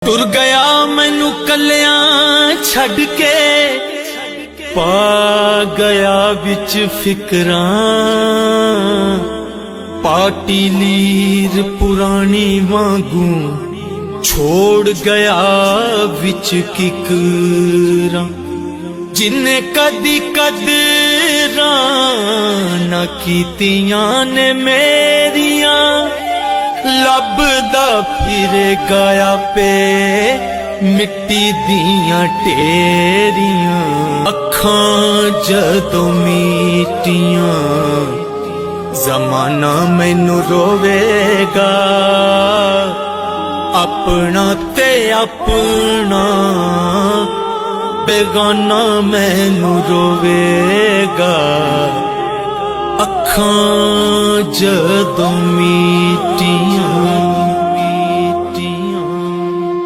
टुर गया मैनू कलिया छड़ के, पा गया विच फिकरां, पाटी लीर पुरानी वांगू छोड़ गया विच किकरां। जिन्ने कदी कदरां ना कीतियां ने मेरियां, लभदा फिरे गाया पे मिट्टी दियां ढेरियां। अखां जदों मीटियां ज़माना मैनू रोवेगा, अपना ते अपना बेगाना मैनू रोवेगा। अखां जदों मीटियां